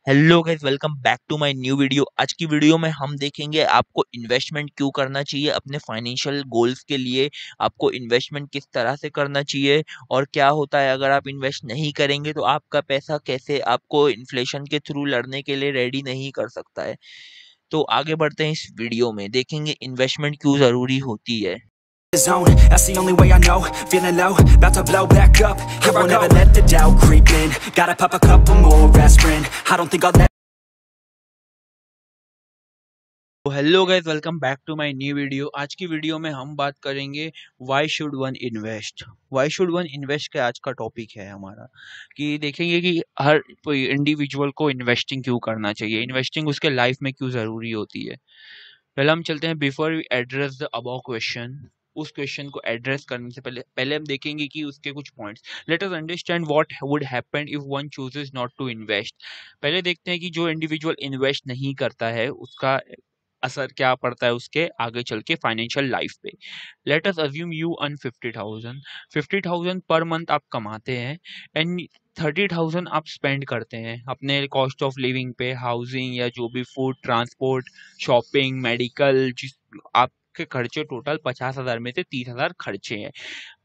Hello guys, welcome back to my new video. आज की video में हम देखेंगे आपको इन्वेस्टमेंट क्यों करना चाहिए, अपने फाइनेंशियल गोल्स के लिए आपको इन्वेस्टमेंट किस तरह से करना चाहिए और क्या होता है अगर आप इन्वेस्ट नहीं करेंगे तो आपका पैसा कैसे आपको इन्फ्लेशन के थ्रू लड़ने के लिए रेडी नहीं कर सकता है। तो आगे बढ़ते हैं, इस वीडियो में देखेंगे इन्वेस्टमेंट क्यों ज़रूरी होती है। Zone, that's the only way I know. Feeling low, about to blow back up. Here I won't ever let the doubt creep in. Gotta pop a couple more aspirin. I don't think I'll let. Hello guys, welcome back to my new video. आज की video में हम बात करेंगे why should one invest. Why should one invest का आज का topic है हमारा, कि देखेंगे कि हर कोई इंडिविजुअल को इन्वेस्टिंग क्यों करना चाहिए, इन्वेस्टिंग उसके लाइफ में क्यों ज़रूरी होती है। पहले हम चलते हैं, before we address the above question, उस क्वेश्चन को एड्रेस करने से पहले हम देखेंगे कि उसके कुछ points. Let us understand what would happen if one chooses not to invest. पहले देखते हैं कि जो इंडिविजुअल इन्वेस्ट नहीं करता है उसका असर क्या पड़ता है उसके आगे चल के फाइनेंशियल लाइफ पे। Let us assume you earn 50,000 per month आप कमाते हैं एंड 30,000 आप स्पेंड करते हैं अपने कॉस्ट ऑफ लिविंग पे, हाउसिंग या जो भी फूड, ट्रांसपोर्ट, शॉपिंग, मेडिकल, जिस आपके खर्चे टोटल 50,000 में से 30,000 खर्चे हैं।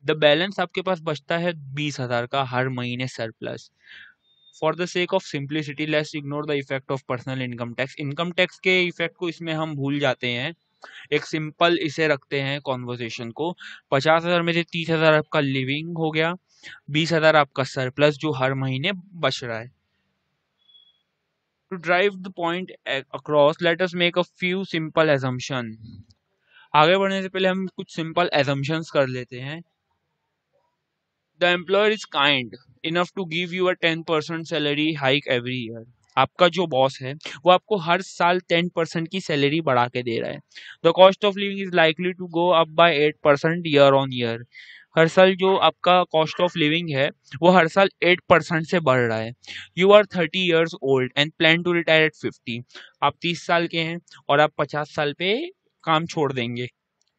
द बैलेंस आपके पास बचता है 20,000 का हर महीने surplus. For the sake of simplicity let's ignore the effect of personal income tax. Income tax के इफेक्ट को इसमें हम भूल जाते हैं, एक सिंपल इसे रखते हैं कॉन्वर्सेशन को। 50,000 में से 30,000 आपका लिविंग हो गया, 20,000 आपका सरप्लस जो हर महीने बच रहा है। To drive the point across let us make a few simple assumption. आगे बढ़ने से पहले हम कुछ सिंपल एजम्पशंस कर लेते हैं। The employer is kind enough to give you a 10% salary hike every year. आपका जो बॉस है वो आपको हर साल 10% की सैलरी बढ़ा के दे रहा है। The cost of living is likely to go up by 8% year on year. हर साल जो आपका कॉस्ट ऑफ लिविंग है वो हर साल 8% से बढ़ रहा है। You are 30 years old and plan to retire at 50. आप 30 साल के हैं और आप 50 साल पे काम छोड़ देंगे,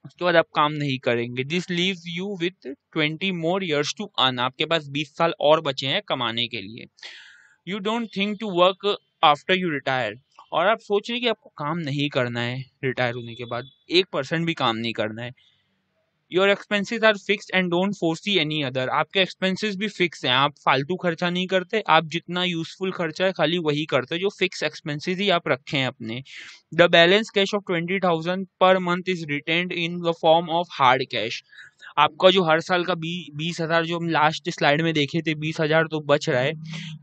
उसके बाद आप काम नहीं करेंगे। This leaves you with 20 more years to earn. आपके पास 20 साल और बचे हैं कमाने के लिए। You don't think to work after you retire. और आप सोच रहे हैं कि आपको काम नहीं करना है रिटायर होने के बाद, 1% भी काम नहीं करना है। Your expenses are fixed and don't foresee any other. आपके एक्सपेंसेस भी फिक्स हैं, आप फालतू खर्चा नहीं करते, आप जितना यूजफुल खर्चा है खाली वही करते, जो फिक्स एक्सपेंसेस ही आप रखे हैं अपने। The balance cash of 20,000 per month is retained in the form of hard cash. आपका जो हर साल का 20,000 जो हम लास्ट स्लाइड में देखे थे 20,000 तो बच रहा है,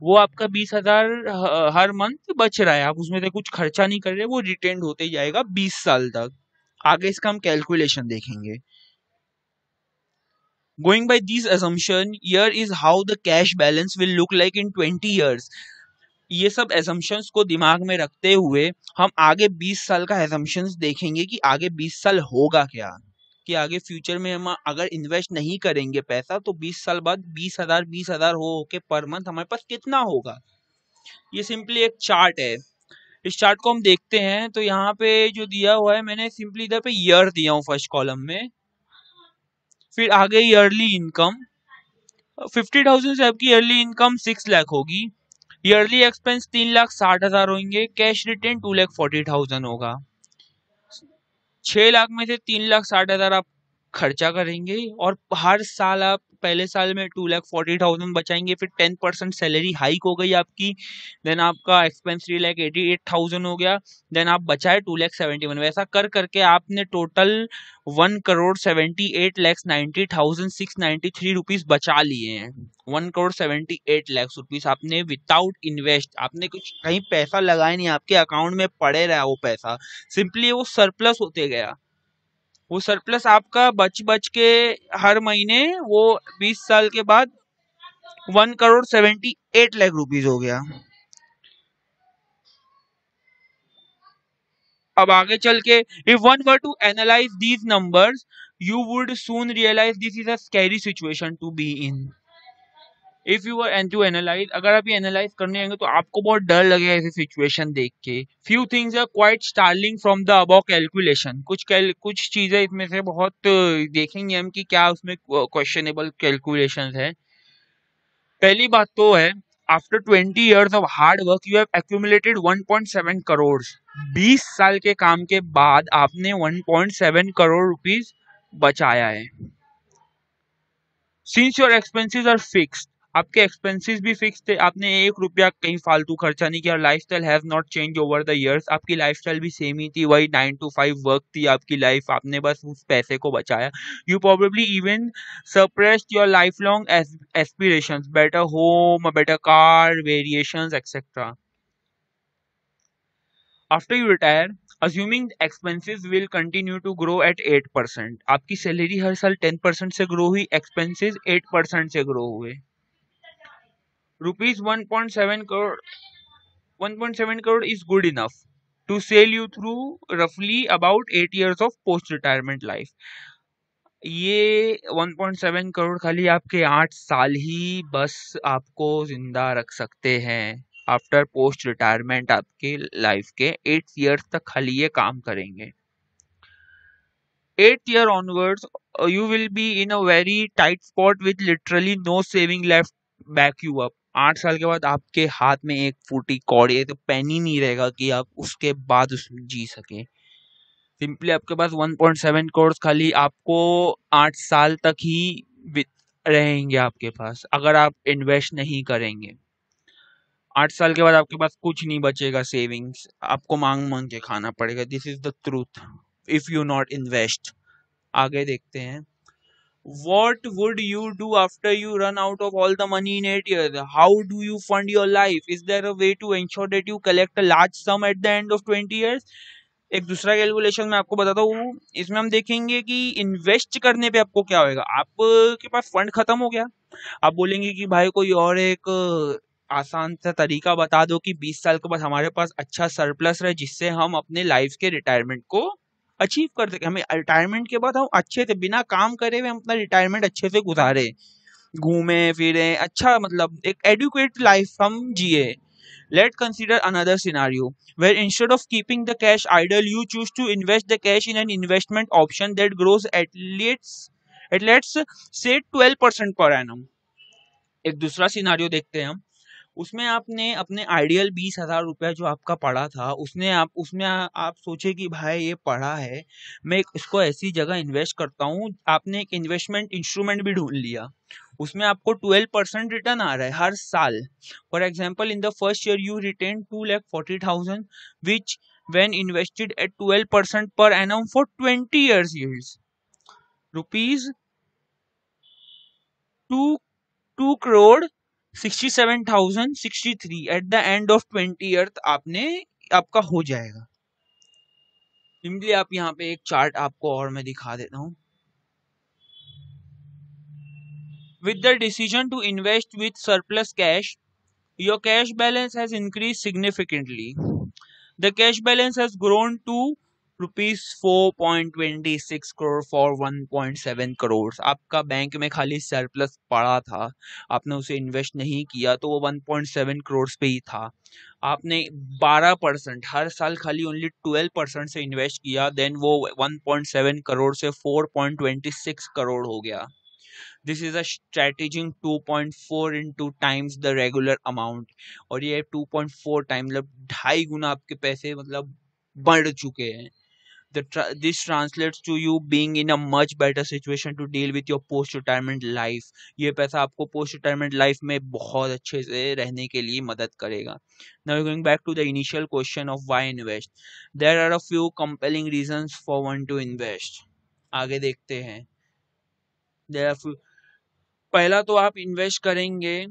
वो आपका 20,000 हर मंथ बच रहा है, आप उसमें से कुछ खर्चा नहीं कर रहे, वो रिटेन्ड होते जाएगा 20 साल तक। आगे इसका हम कैलकुलेशन देखेंगे। Going by these assumption, here is how the cash balance will look like in 20 years. ये सब assumptions को दिमाग में रखते हुए हम आगे 20 साल का assumptions देखेंगे कि आगे 20 साल होगा क्या, कि आगे फ्यूचर में हम अगर इन्वेस्ट नहीं करेंगे पैसा तो 20 साल बाद 20,000 हो के पर मंथ हमारे पास कितना होगा। ये सिंपली एक चार्ट है। इस चार्ट को हम देखते हैं तो यहाँ पे जो दिया हुआ है, मैंने सिंपली इधर पे ईयर दिया हूँ फर्स्ट कॉलम में, फिर आगे ईयरली इनकम 50,000 से आपकी ईयरली इनकम 6 लाख होगी, ईयरली एक्सपेंस 3,60,000 होंगे, कैश रिटेन 2,40,000 होगा। 6 लाख में से 3,60,000 आप खर्चा करेंगे और हर साल आप पहले साल में 2,40,000 बचाएंगे, फिर 10% सैलरी हाइक हो गई आपकी, देन आपका एक्सपेंस 3,88,000 हो गया, देन आप बचाए 2,71,000। वैसा कर करके आपने टोटल 1,78,90,693 रुपीज बचा लिए हैं। 1,78,00,000 रुपीज आपने विदाउट इन्वेस्ट, आपने कुछ कहीं पैसा लगाया नहीं, आपके अकाउंट में पड़े रहा वो पैसा, सिंपली वो सरप्लस होते गया। वो सरप्लस आपका बच बच के हर महीने वो 20 साल के बाद 1,78,00,000 रुपीज हो गया। अब आगे चल के if one were to analyse these numbers you would soon realise this is a scary situation to be in. If you are to analyse, अगर आप ये एनालाइज करने आएंगे तो आपको बहुत डर लगेगा ऐसी सिचुएशन देख के। Few things are quite startling from the above calculation. कुछ चीजें इसमें से बहुत देखेंगे हम कि क्या उसमें क्वेश्चनेबल कैलकुलेशंस है। पहली बात तो है after 20 years of hard work you have accumulated 1.7 crores. 20 साल के काम के बाद आपने 1.7 करोड़ रुपीस बचाया है. Since your expenses are fixed, आपके एक्सपेंसेस भी फिक्स थे, आपने 1 रुपया कहीं फालतू खर्चा नहीं किया. Lifestyle has not change over the years, आपकी लाइफस्टाइल भी सेम ही थी, वही 9 to 5 वर्क थी आपकी लाइफ, आपने बस उस पैसे को बचाया. You probably even suppressed your life long aspirations, better home, better car, variations etcetera. After you retire, assuming expenses will continue to grow at 8%, आपकी सैलरी हर साल 10% से ग्रो हुई, एक्सपेंसेस 8% से ग्रो हुए. Rupees 1.7 crore 1.7 crore is good enough to sail you through roughly about 8 years of post retirement life. ये 1.7 करोड़ खाली आपके 8 साल ही बस आपको जिंदा रख सकते हैं. आफ्टर पोस्ट रिटायरमेंट आपके लाइफ के 8 years तक खाली ये काम करेंगे. 8th year onwards you will be in a very tight spot with literally no saving left back you up. 8 साल के बाद आपके हाथ में एक फूटी कौड़ी तो पेन ही नहीं रहेगा कि आप उसके बाद उसमें जी सके. सिंपली आपके पास 1.7 करोड़ खाली आपको 8 साल तक ही रहेंगे आपके पास, अगर आप इन्वेस्ट नहीं करेंगे. 8 साल के बाद आपके पास कुछ नहीं बचेगा सेविंग्स, आपको मांग मांग के खाना पड़ेगा. This is the truth if you not invest. आगे देखते हैं. What would you do after you run out of all the money in 8 years? How do you fund your life? Is there a way to ensure that you collect a large sum at the end of 20 years? एक दूसरा calculation मैं आपको बताता हूँ. इसमें हम देखेंगे कि इन्वेस्ट करने पे आपको क्या होएगा. आपके पास फंड खत्म हो गया, आप बोलेंगे कि भाई कोई और एक आसान सा तरीका बता दो कि 20 साल के बाद हमारे पास अच्छा सरप्लस रहे जिससे हम अपने लाइफ के रिटायरमेंट को अचीव कर सके. हमें रिटायरमेंट के बाद हम अच्छे से बिना काम करे हुए हम अपना रिटायरमेंट अच्छे से गुजारे, घूमे फिरे, अच्छा मतलब एक एडुकेट लाइफ हम जिए. Let's consider another scenario where instead of keeping the cash idle, you choose to invest the cash in an investment option that grows at let's say 12% per annum. एक दूसरा सिनारियो देखते हैं हम. उसमें आपने अपने आइडियल 20,000 रुपया जो आपका पड़ा था उसमें आप सोचे कि भाई ये पड़ा है, मैं इसको ऐसी जगह इन्वेस्ट करता हूँ. आपने एक इन्वेस्टमेंट इंस्ट्रूमेंट भी ढूंढ लिया, उसमें आपको 12% रिटर्न आ रहा है हर साल. For example in the first year you retain 2,40,000 which when invested at 12% per annum for 20 years yields rupees 2 crore 67,063 at the end of 20 years आपका हो जाएगा. सिंपली आप यहाँ पे एक चार्ट आपको और मैं दिखा देता हूँ. With the decision to invest with surplus cash, your cash balance has increased significantly. The cash balance has grown to rupees 4.26 crore for 1.7 crores. आपका बैंक में खाली सरप्लस पड़ा था, आपने उसे इन्वेस्ट नहीं किया तो वो 1.7 करोड़ पे ही था. आपने 12% हर साल खाली ओनली 12% से इन्वेस्ट किया, देन वो 1.7 करोड़ से 4.26 करोड़ हो गया. This is a strategy 2.4 into times the regular amount. और ये 2.4 टाइम मतलब 2.5 गुना आपके पैसे मतलब बढ़ चुके हैं. This translates to you being in a much better situation to deal with your post retirement life. ये पैसा आपको post retirement life में बहुत अच्छे से रहने के लिए मदद करेगा. Now going back to the initial question of why invest. There are a few compelling reasons for one to invest. आगे देखते हैं. There are few. पहला तो आप इन्वेस्ट करेंगे,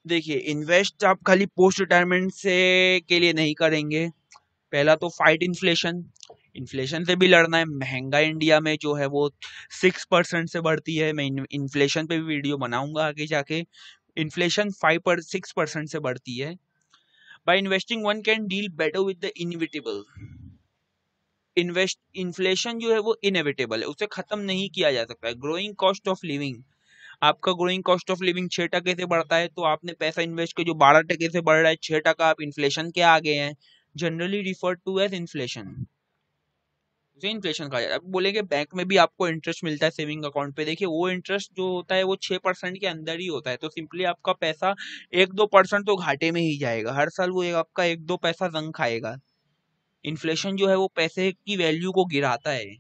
देखिए इन्वेस्ट आप खाली पोस्ट रिटायरमेंट से के लिए नहीं करेंगे. पहला तो फाइट इन्फ्लेशन से भी लड़ना है. महंगाई इंडिया में जो है वो 6% से बढ़ती है. मैं इन्फ्लेशन पे भी वीडियो बनाऊंगा आगे जाके. इन्फ्लेशन 6% से बढ़ती है. Bye investing one can deal better with the inevitable. Inflation जो है वो इनएविटेबल है, उसे खत्म नहीं किया जा सकता है. ग्रोइंग कॉस्ट ऑफ लिविंग, आपका ग्रोइंग कॉस्ट ऑफ लिविंग 6% से बढ़ता है, तो आपने पैसा इन्वेस्ट किया जो 12% से बढ़ रहा है, 6% आप इन्फ्लेशन के आगे हैं, generally referred to as inflation. उसे इन्फ्लेशन कहा जाता है। अब बोलेंगे बैंक में भी आपको इंटरेस्ट मिलता है सेविंग अकाउंट पे, देखिए वो इंटरेस्ट जो होता है वो 6% के अंदर ही होता है, तो सिंपली आपका पैसा 1-2% तो घाटे में ही जाएगा हर साल, वो आपका 1-2 पैसा जंग खाएगा। इन्फ्लेशन जो है वो पैसे की वैल्यू को गिराता है।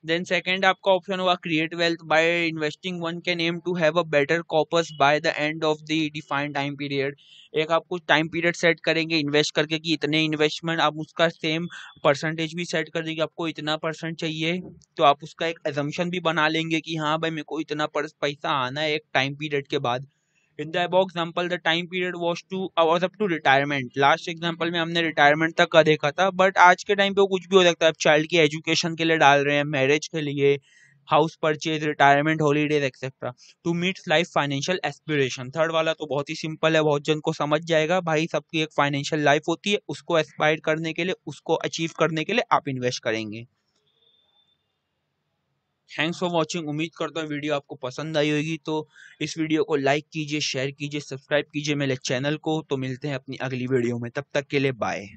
देन सेकंड आपका ऑप्शन होगा create wealth by investing, one can aim to have a better corpus by the end of the defined time period. एक आप कुछ टाइम पीरियड सेट करेंगे इन्वेस्ट करके कि इतने इन्वेस्टमेंट, आप उसका सेम परसेंटेज भी सेट कर देंगे, आपको इतना परसेंट चाहिए, तो आप उसका एक एजम्पशन भी बना लेंगे कि हाँ भाई मेरे को इतना पैसा आना है एक टाइम पीरियड के बाद। In the above example the time period was up to retirement, last example में हमने रिटायरमेंट तक का देखा था, बट आज के टाइम पे वो कुछ भी हो सकता है, आप चाइल्ड की एजुकेशन के लिए डाल रहे हैं, मैरिज के लिए, house purchase, retirement holidays etcetera, to meet life financial aspiration. Third वाला तो बहुत ही सिंपल है, बहुत जन को समझ जाएगा, भाई सबकी एक फाइनेंशियल लाइफ होती है, उसको एस्पायर करने के लिए, उसको अचीव करने के लिए आप इन्वेस्ट करेंगे। थैंक्स फॉर वॉचिंग, उम्मीद करता हूँ वीडियो आपको पसंद आई होगी, तो इस वीडियो को लाइक कीजिए, शेयर कीजिए, सब्सक्राइब कीजिए मेरे चैनल को। तो मिलते हैं अपनी अगली वीडियो में, तब तक के लिए बाय।